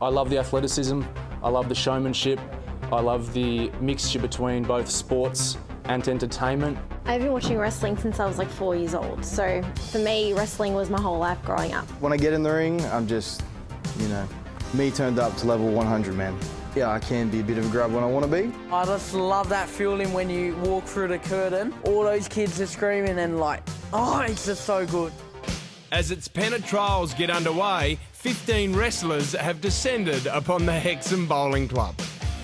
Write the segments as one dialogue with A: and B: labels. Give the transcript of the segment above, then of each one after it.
A: I love the athleticism, I love the showmanship, I love the mixture between both sports and entertainment.
B: I've been watching wrestling since I was like 4 years old, so for me, wrestling was my whole life growing up.
C: When I get in the ring, I'm just, me turned up to level 100, man. Yeah, I can be a bit of a grub when I want to be.
D: I just love that feeling when you walk through the curtain. All those kids are screaming and it's just so good.
E: As its Penna trials get underway, 15 wrestlers have descended upon the Hexham Bowling Club.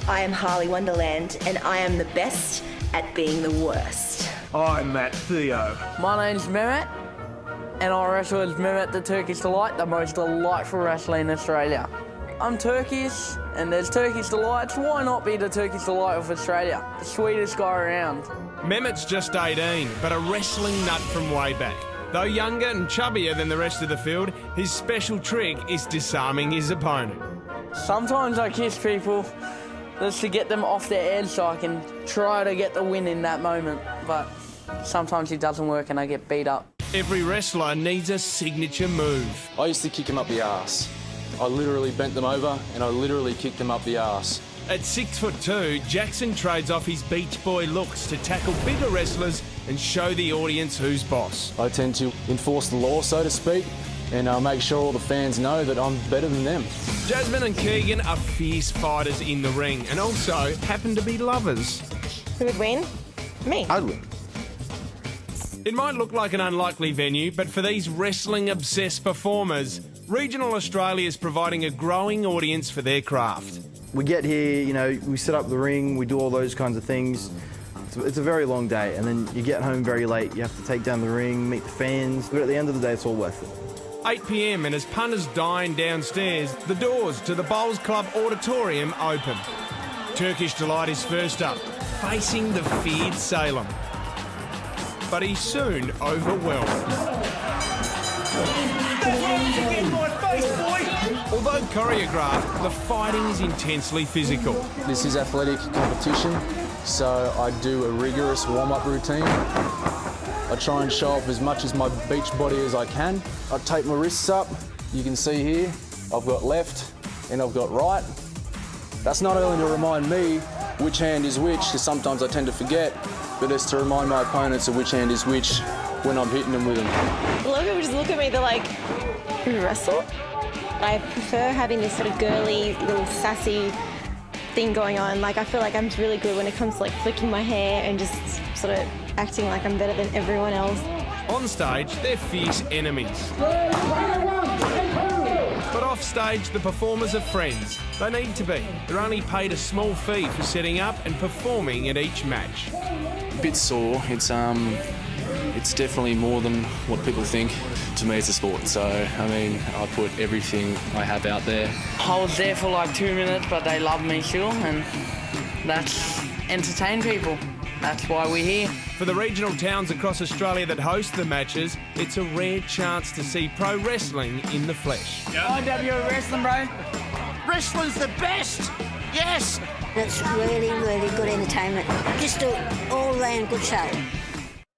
F: I am Harley Wonderland and I am the best at being the worst.
G: I'm Matt Theo.
D: My name's Mehmet and I wrestle as Mehmet the Turkish Delight, the most delightful wrestler in Australia. I'm Turkish and there's Turkish Delights. Why not be the Turkish Delight of Australia? The sweetest guy around.
E: Mehmet's just 18, but a wrestling nut from way back. Though younger and chubbier than the rest of the field, his special trick is disarming his opponent.
D: Sometimes I kiss people just to get them off their edge so I can try to get the win in that moment, but sometimes it doesn't work and I get beat up.
E: Every wrestler needs a signature move.
A: I used to kick him up the arse. I literally bent them over and I literally kicked them up the arse.
E: At 6'2", Jackson trades off his beach boy looks to tackle bigger wrestlers and show the audience who's boss.
A: I tend to enforce the law, so to speak, and I'll make sure all the fans know that I'm better than them.
E: Jasmine and Keegan are fierce fighters in the ring and also happen to be lovers.
B: Who would win? Me.
C: I'd win.
E: It might look like an unlikely venue, but for these wrestling-obsessed performers, Regional Australia is providing a growing audience for their craft.
C: We get here, we set up the ring, we do all those kinds of things. It's a very long day, and then you get home very late. You have to take down the ring, meet the fans, but at the end of the day, it's all worth it.
E: 8 p.m, and as punters dine downstairs, the doors to the Bowls Club auditorium open. Turkish Delight is first up, facing the feared Salem. But he's soon overwhelmed. Although choreographed, the fighting is intensely physical.
A: This is athletic competition, so I do a rigorous warm-up routine. I try and show up as much as my beach body as I can. I tape my wrists up. You can see here, I've got left and I've got right. That's not only to remind me which hand is which, because sometimes I tend to forget, but it's to remind my opponents of which hand is which when I'm hitting them with them.
B: A lot of people just look at me, they're like, you wrestle? I prefer having this sort of girly, little sassy thing going on. I feel like I'm really good when it comes to flicking my hair and just sort of acting like I'm better than everyone else.
E: On stage, they're fierce enemies. But off stage, the performers are friends. They need to be. They're only paid a small fee for setting up and performing at each match.
A: A bit sore. It's definitely more than what people think. To me, it's a sport, so, I put everything I have out there.
D: I was there for 2 minutes, but they love me still, and that's entertain people. That's why we're here.
E: For the regional towns across Australia that host the matches, it's a rare chance to see pro wrestling in the flesh.
D: IWA Wrestling, bro.
G: Wrestling's the best! Yes!
H: It's really, really good entertainment. Just an all-round good show.